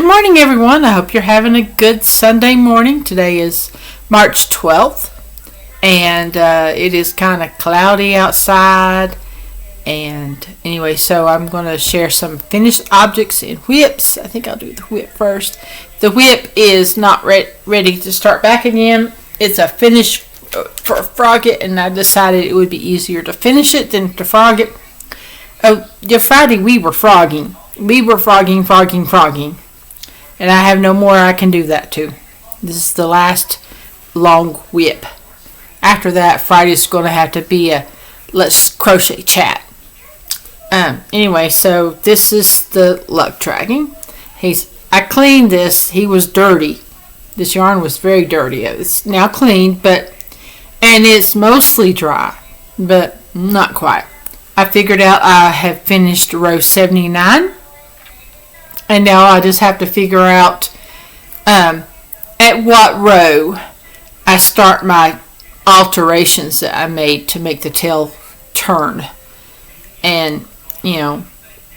morning, everyone. I hope you're having a good Sunday morning. Today is March 12th, and it is kind of cloudy outside. And anyway, so I'm going to share some finished objects in whips. I think I'll do the whip first. The whip is not ready to start back again. It's a finish for frog it, and I decided it would be easier to finish it than to frog it. Oh, Friday we were frogging. We were frogging. And I have no more I can do that to. This is the last long whip. After that, Friday's going to have to be a let's crochet chat. Anyway, so this is the luck dragon. I cleaned this. He was dirty. This yarn was very dirty. It's now cleaned, and it's mostly dry, but not quite. I figured out I have finished row 79. And now I just have to figure out at what row I start my alterations that I made to make the tail turn. And, and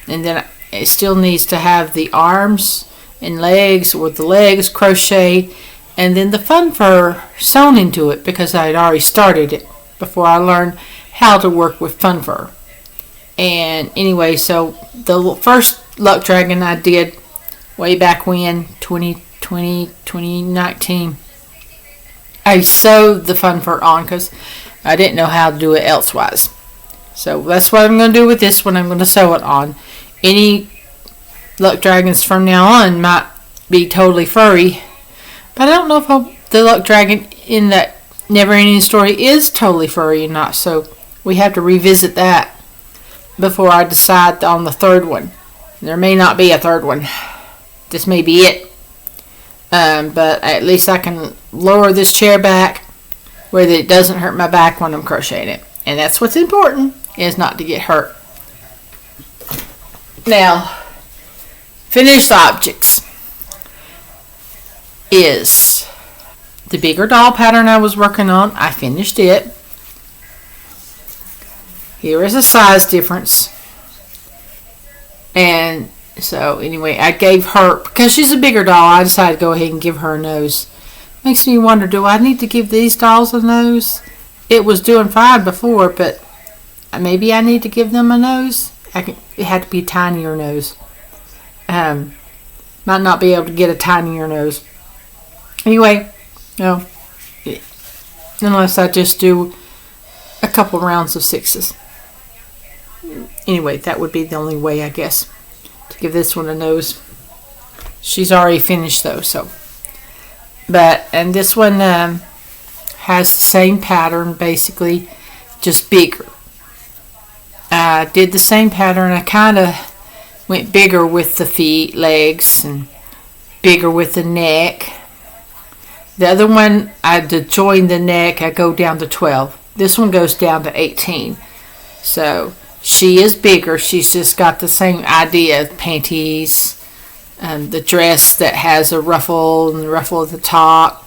then it still needs to have the arms and legs, or the legs crocheted, and then the fun fur sewn into it, because I had already started it before I learned how to work with fun fur. And anyway, so the first luck dragon I did way back when, 2020, 2019, I sewed the fun fur on because I didn't know how to do it elsewise. So that's what I'm going to do with this one. I'm going to sew it on. Any luck dragons from now on might be totally furry, but I don't know if the luck dragon in that Never Ending Story is totally furry or not. So we have to revisit that before I decide on the third one. There may not be a third one. This may be it. But at least I can lower this chair back where it doesn't hurt my back when I'm crocheting it. And that's what's important, is not to get hurt. Now, finished objects is the bigger doll pattern I was working on. I finished it. Here is a size difference. And so anyway, I gave her, because she's a bigger doll, I decided to go ahead and give her a nose. Makes me wonder, do I need to give these dolls a nose? It was doing fine before, but maybe I need to give them a nose. It had to be a tinier nose. Might not be able to get a tinier nose. Anyway, no. Unless I just do a couple rounds of sixes. Anyway, that would be the only way, I guess, to give this one a nose. She's already finished though, so. And this one has the same pattern, basically, just bigger. I did the same pattern. I kind of went bigger with the feet, legs, and bigger with the neck. The other one, to join the neck, I go down to 12. This one goes down to 18. So she is bigger. She's just got the same idea. Panties, the dress that has a ruffle and the ruffle at the top.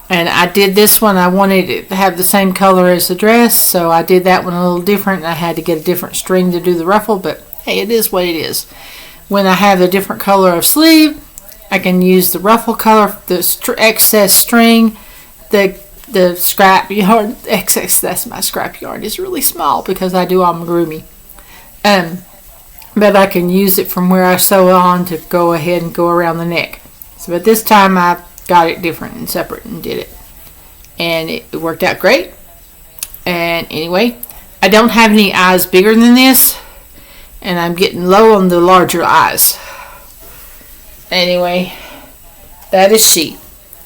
And I did this one. I wanted it to have the same color as the dress, so I did that one a little different. I had to get a different string to do the ruffle, but hey, it is what it is. When I have a different color of sleeve, I can use the ruffle color, the excess string, the scrap yarn, that's my scrap yarn. It's really small because I do amigurumi. But I can use it from where I sew on to go ahead and go around the neck. So, but this time I got it different and separate and did it. And it worked out great. And anyway, I don't have any eyes bigger than this. And I'm getting low on the larger eyes. Anyway, that is she.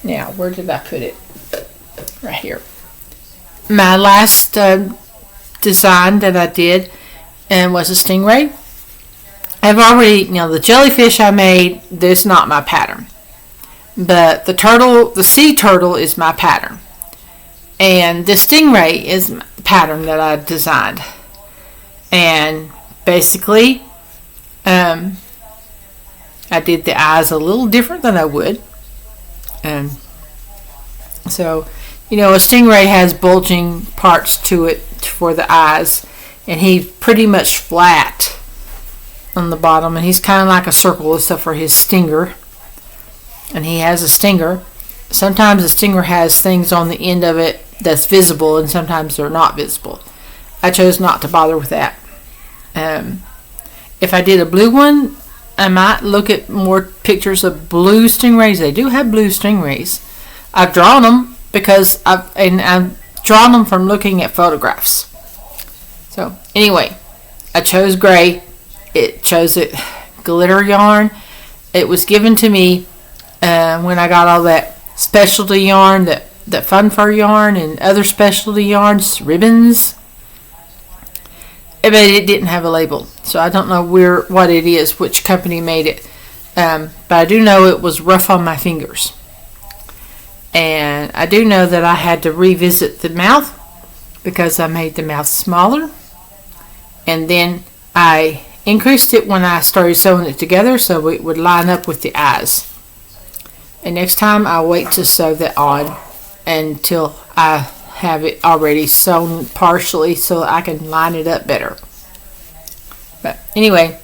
Now, where did I put it? Right here. My last design that I did was a stingray. I've already, the jellyfish I made, this is not my pattern. But the sea turtle is my pattern. And the stingray is the pattern that I designed. And basically, I did the eyes a little different than I would. So, a stingray has bulging parts to it for the eyes. And he's pretty much flat on the bottom. And he's kind of like a circle except for his stinger. and he has a stinger. Sometimes the stinger has things on the end of it that's visible, and sometimes they're not visible. I chose not to bother with that. If I did a blue one, I might look at more pictures of blue stingrays. They do have blue stingrays. I've drawn them because I've drawn them from looking at photographs. So anyway, I chose gray. It chose it glitter yarn. It was given to me when I got all that specialty yarn, that fun fur yarn and other specialty yarns, ribbons. But it didn't have a label, so I don't know what it is, which company made it. But I do know it was rough on my fingers. And I do know that I had to revisit the mouth because I made the mouth smaller. And then I increased it when I started sewing it together so it would line up with the eyes. And next time I'll wait to sew that on until I have it already sewn partially so I can line it up better. But anyway,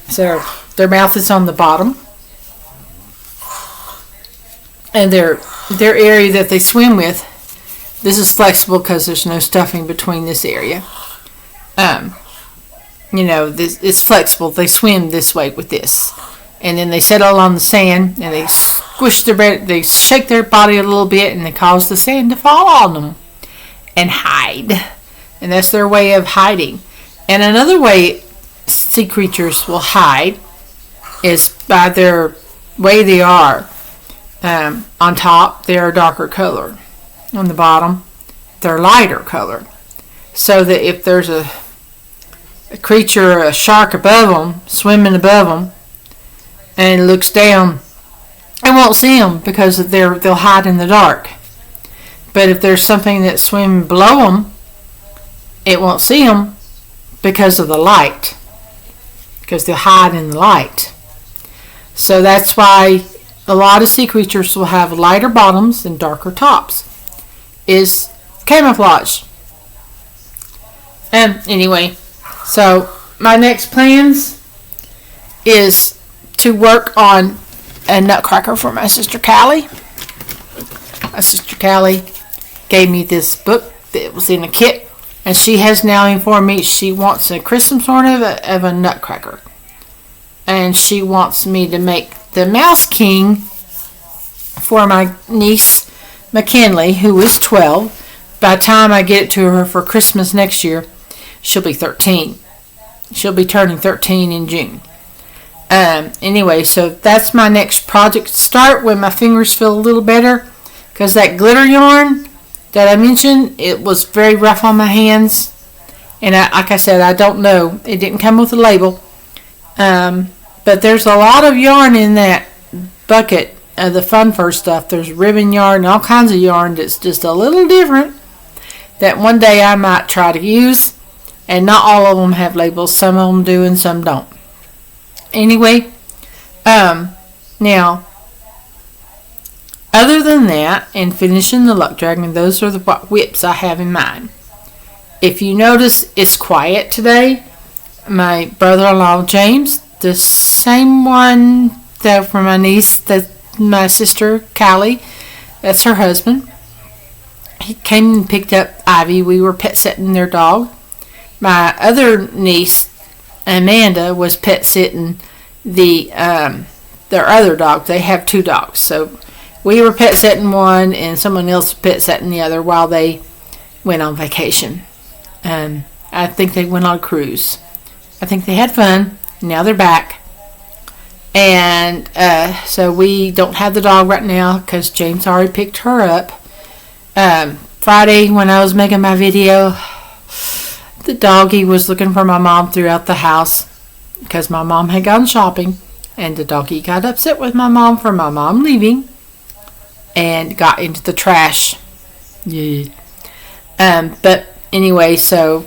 so their mouth is on the bottom, and their area that they swim with, this is flexible because there's no stuffing between this area. It's flexible. They swim this way with this, and then they settle on the sand and they squish they shake their body a little bit, and they cause the sand to fall on them and hide. And that's their way of hiding. And another way sea creatures will hide is by their way they are. On top, they're a darker color. On the bottom, they're lighter color. So that if there's a creature, a shark above them, swimming above them, and looks down, it won't see them because they'll hide in the dark. But if there's something that's swimming below them, it won't see them because of the light, because they'll hide in the light. So that's why a lot of sea creatures will have lighter bottoms and darker tops. Is camouflage. And anyway, so my next plans is to work on a nutcracker for my sister Callie. My sister Callie gave me this book that was in a kit, and she has now informed me she wants a Christmas ornament of a nutcracker. And she wants me to make the Mouse King for my niece McKinley, who is 12. By the time I get it to her for Christmas next year, she'll be 13. She'll be turning 13 in June. Anyway, so that's my next project to start when my fingers feel a little better, because that glitter yarn that I mentioned, it was very rough on my hands, and like I said, I don't know, it didn't come with a label, but there's a lot of yarn in that bucket of the fun fur stuff. There's ribbon yarn and all kinds of yarn that's just a little different that one day I might try to use, and not all of them have labels. Some of them do and some don't. Anyway, now, other than that, and finishing the Luck Dragon, those are the whips I have in mind. If you notice, it's quiet today. My brother-in-law, James, the same one that for my niece, that my sister, Callie, that's her husband. He came and picked up Ivy. We were pet sitting their dog. My other niece, Amanda, was pet sitting their other dog. They have two dogs, so we were pet sitting one, and someone else pet sitting the other while they went on vacation. I think they went on a cruise. I think they had fun. Now they're back, and so we don't have the dog right now because James already picked her up. Friday, when I was making my video, the doggy was looking for my mom throughout the house because my mom had gone shopping, and the doggy got upset with my mom for my mom leaving and got into the trash. Yeah. But anyway, so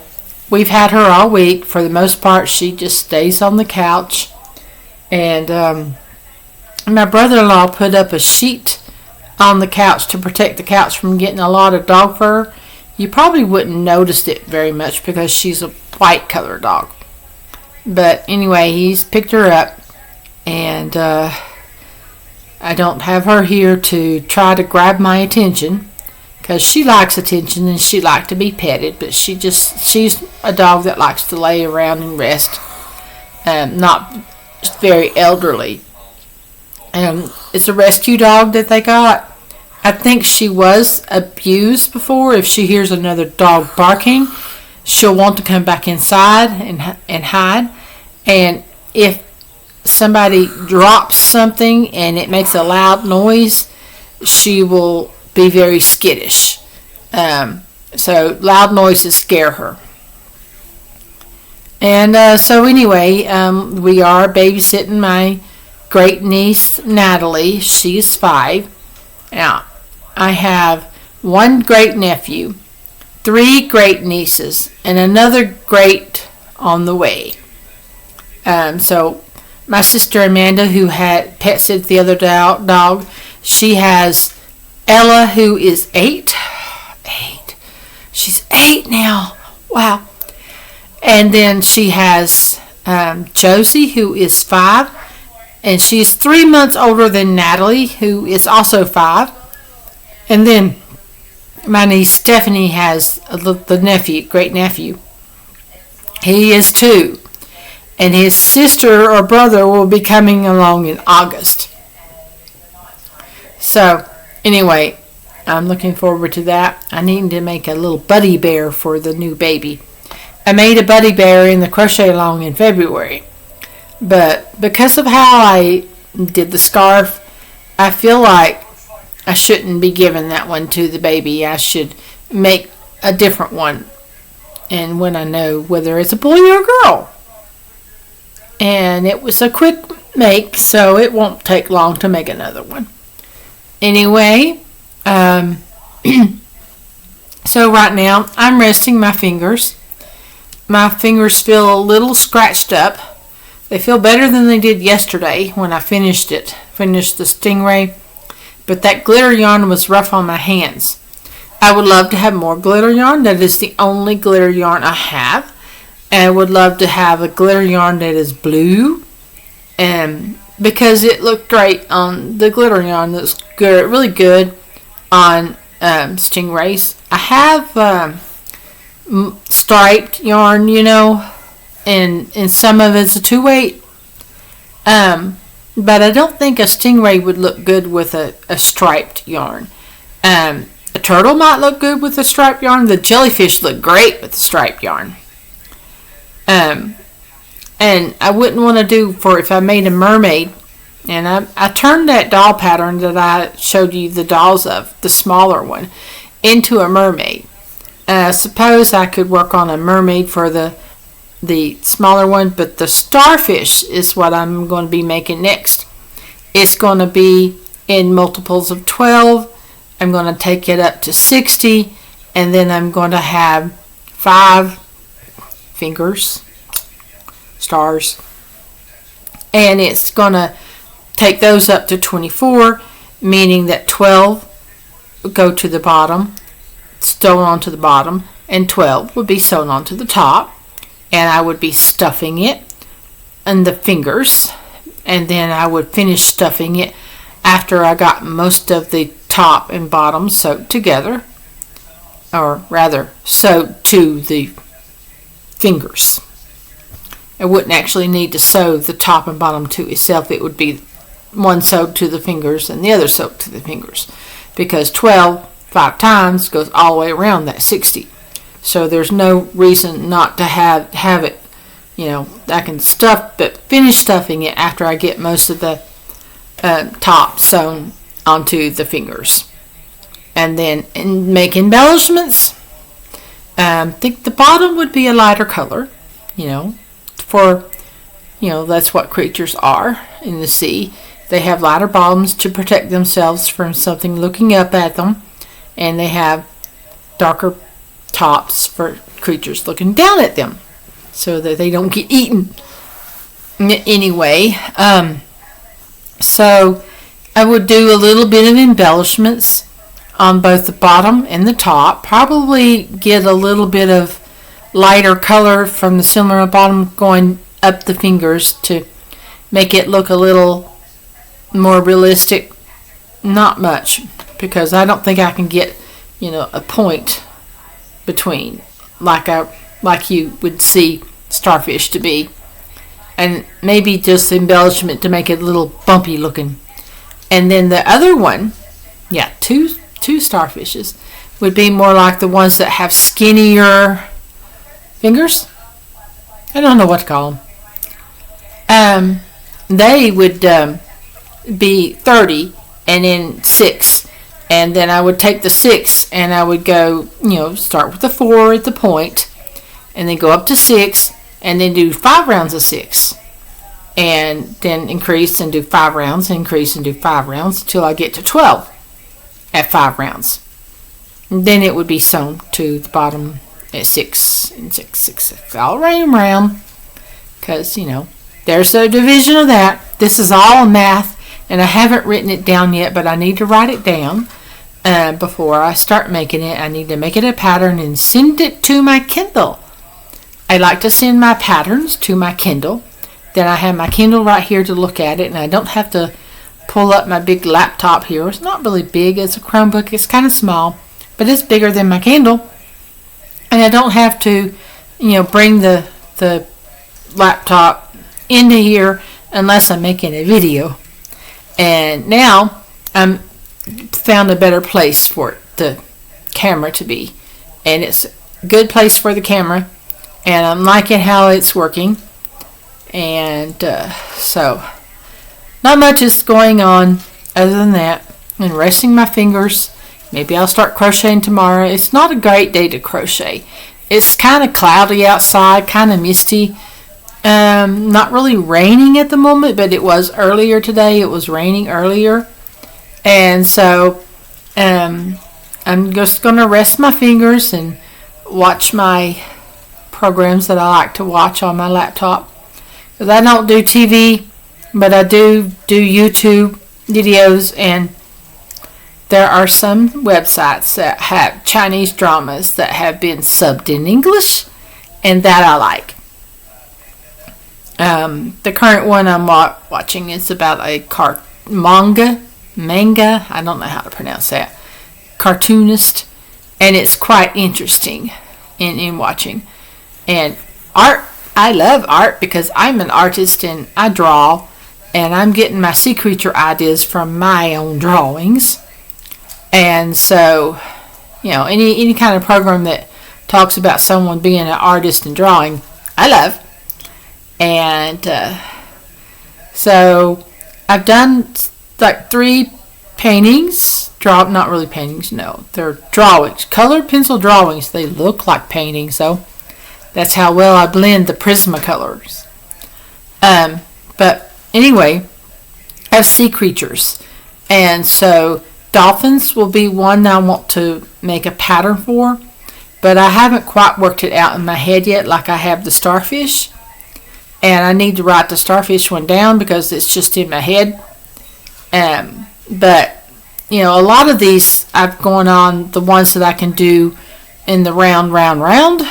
we've had her all week. For the most part, she just stays on the couch. And my brother-in-law put up a sheet on the couch to protect the couch from getting a lot of dog fur. You probably wouldn't notice it very much because she's a white color dog. But anyway, he's picked her up, and I I don't have her here to try to grab my attention, because she likes attention and she likes to be petted, but she's a dog that likes to lay around and rest. Not very elderly. It's a rescue dog that they got. I think she was abused before. If she hears another dog barking, she'll want to come back inside and hide. And if somebody drops something and it makes a loud noise, she will be very skittish. So loud noises scare her. And so anyway, we are babysitting my great niece Natalie. She's 5. Now, I have one great nephew, 3 great nieces, and another great on the way. So my sister Amanda, who had pet sit the other dog, she has Ella, who is 8. She's 8 now. Wow. And then she has Josie, who is 5. And she's 3 months older than Natalie, who is also 5. And then my niece Stephanie has the great nephew. He is 2. And his sister or brother will be coming along in August. So, anyway, I'm looking forward to that. I need to make a little buddy bear for the new baby. I made a buddy bear in the crochet along in February. But because of how I did the scarf, I feel like I shouldn't be giving that one to the baby. I should make a different one. And when I know whether it's a boy or a girl. And it was a quick make, so it won't take long to make another one. Anyway, so right now I'm resting my fingers. My fingers feel a little scratched up. They feel better than they did yesterday when I finished the Stingray. But that glitter yarn was rough on my hands. I would love to have more glitter yarn. That is the only glitter yarn I have. And I would love to have a glitter yarn that is blue. Because it looked great on the glitter yarn. Looks good, really good on Stingrays. I have striped yarn, and some of it's a 2-weight. But I don't think a Stingray would look good with a striped yarn. A turtle might look good with a striped yarn. The jellyfish look great with the striped yarn. And I wouldn't want to do if I made a mermaid. And I turned that doll pattern that I showed you the dolls of, the smaller one, into a mermaid. Suppose I could work on a mermaid for the smaller one, but the starfish is what I'm going to be making next. It's going to be in multiples of 12. I'm going to take it up to 60, and then I'm going to have 5 fingers, stars, and it's going to take those up to 24, meaning that 12 would go to the bottom, sewn onto the bottom, and 12 would be sewn onto the top. And I would be stuffing it in the fingers, and then I would finish stuffing it after I got most of the top and bottom sewed together, or rather sewed to the fingers. I wouldn't actually need to sew the top and bottom to itself. It would be one sewed to the fingers and the other sewed to the fingers, because 12 5 times goes all the way around that 60. So there's no reason not to have it, I can finish stuffing it after I get most of the top sewn onto the fingers. And then make embellishments. I think the bottom would be a lighter color, that's what creatures are in the sea. They have lighter bottoms to protect themselves from something looking up at them. And they have darker tops for creatures looking down at them so that they don't get eaten. Anyway, so I would do a little bit of embellishments on both the bottom and the top. Probably get a little bit of lighter color from the similar bottom going up the fingers to make it look a little more realistic not much, because I don't think I can get, a point between like you would see starfish to be, and maybe just embellishment to make it a little bumpy looking. And then the other one, two starfishes would be more like the ones that have skinnier fingers. I don't know what to call them. They would be 30 and then 6. And then I would take the 6 and I would go, start with the 4 at the point, and then go up to 6, and then do 5 rounds of 6. And then increase and do 5 rounds, increase and do 5 rounds until I get to 12 at 5 rounds. And then it would be sewn to the bottom at 6 and 6, 6, 6, all round. Because, there's a division of that. This is all math, and I haven't written it down yet, but I need to write it down before I start making it. I need to make it a pattern and send it to my Kindle. I like to send my patterns to my Kindle. Then I have my Kindle right here to look at it, and I don't have to pull up my big laptop here. It's not really big. It's a Chromebook. It's kind of small, but it's bigger than my Kindle. And I don't have to, bring the laptop into here unless I'm making a video. And now I'm found a better place for the camera to be, and it's a good place for the camera, and I'm liking how it's working. And so not much is going on other than that, and resting my fingers. Maybe I'll start crocheting tomorrow. It's not a great day to crochet. It's kind of cloudy outside, kind of misty. Not really raining at the moment, but it was earlier today. It was raining earlier. And so I'm just going to rest my fingers and watch my programs that I like to watch on my laptop. Because I don't do TV, but I do YouTube videos, and there are some websites that have Chinese dramas that have been subbed in English, and that I like. The current one I'm watching is about a manga, I don't know how to pronounce that, cartoonist, and it's quite interesting in watching. And art, I love art because I'm an artist and I draw, and I'm getting my sea creature ideas from my own drawings. And so, any kind of program that talks about someone being an artist and drawing, I love. And so I've done like 3 paintings, not really paintings, no, they're drawings, colored pencil drawings. They look like paintings, so that's how well I blend the Prismacolors. But anyway, I have sea creatures, and so dolphins will be one I want to make a pattern for, but I haven't quite worked it out in my head yet like I have the starfish. And I need to write the starfish one down because it's just in my head. But, a lot of these I've gone on the ones that I can do in the round.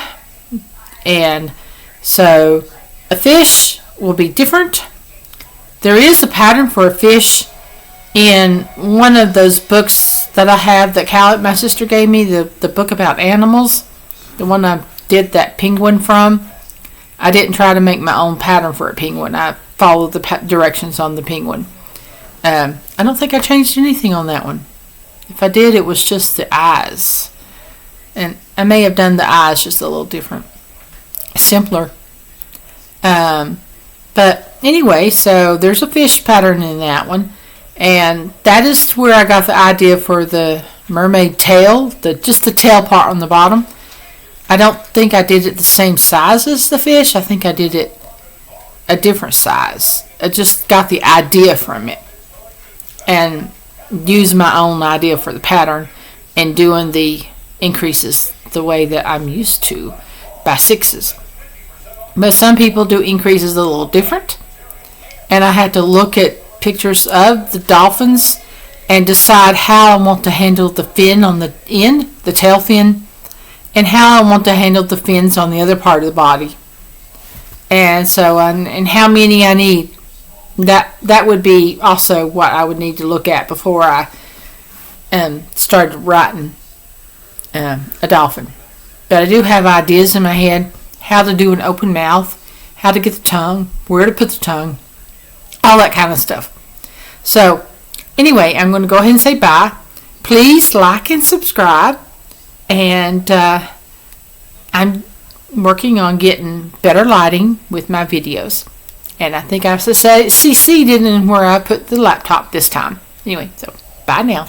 And so a fish will be different. There is a pattern for a fish in one of those books that I have that my sister gave me, the book about animals, the one I did that penguin from. I didn't try to make my own pattern for a penguin. I followed the directions on the penguin. I don't think I changed anything on that one. If I did, it was just the eyes. And I may have done the eyes just a little different. Simpler. But anyway, so there's a fish pattern in that one. And that is where I got the idea for the mermaid tail. Just the tail part on the bottom. I don't think I did it the same size as the fish. I think I did it a different size. I just got the idea from it and used my own idea for the pattern and doing the increases the way that I'm used to by 6s. But some people do increases a little different, and I had to look at pictures of the dolphins and decide how I want to handle the fin on the end, the tail fin, and how I want to handle the fins on the other part of the body. And so, and how many I need. That would be also what I would need to look at before I started writing a dolphin. But I do have ideas in my head how to do an open mouth, how to get the tongue, where to put the tongue, all that kind of stuff. So anyway, I'm going to go ahead and say bye. Please like and subscribe. And I'm working on getting better lighting with my videos. And I think I succeeded in where I put the laptop this time. Anyway, so bye now.